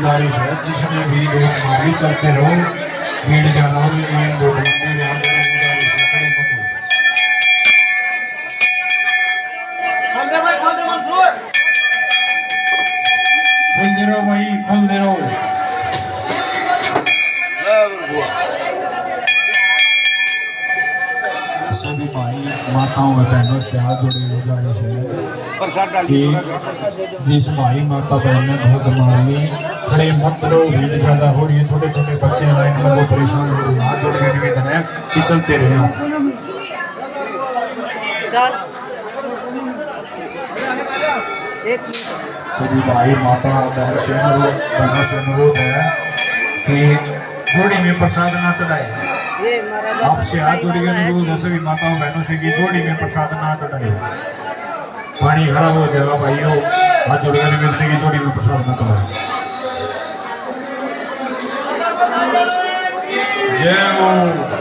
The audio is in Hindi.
गुजारिश है जिसने भी लोग मारी चलते रहो भीड़ ज्यादा हो मेन रोड मेरे हाथ में गुजारिश है खड़े मत हो खोल दे रहो भाई खोल दे रहो सभी भाई माताओं व बहनों से हाथ जोड़े गुजारिश है कि जिस भाई माता बहन ने धोख मार ली खड़े मत रहो भीड़ ज्यादा हो रही है छोटे छोटे बच्चे लाइन में वो परेशान हो रहे हैं हाथ जोड़ के निवेदन है कि चलते रहे सभी भाई माता बहनों से अनुरोध है कि जोड़ी में प्रसाद ना चढ़ाए आपसे हाथ जोड़ी के अनुरोध है सभी माताओं बहनों से कि जोड़ी में प्रसाद ना चढ़ाए पानी खराब हो जाएगा भाइयों हाथ जोड़ी के निवेदन की जोड़ी में प्रसाद ना चढ़ाए जय हो।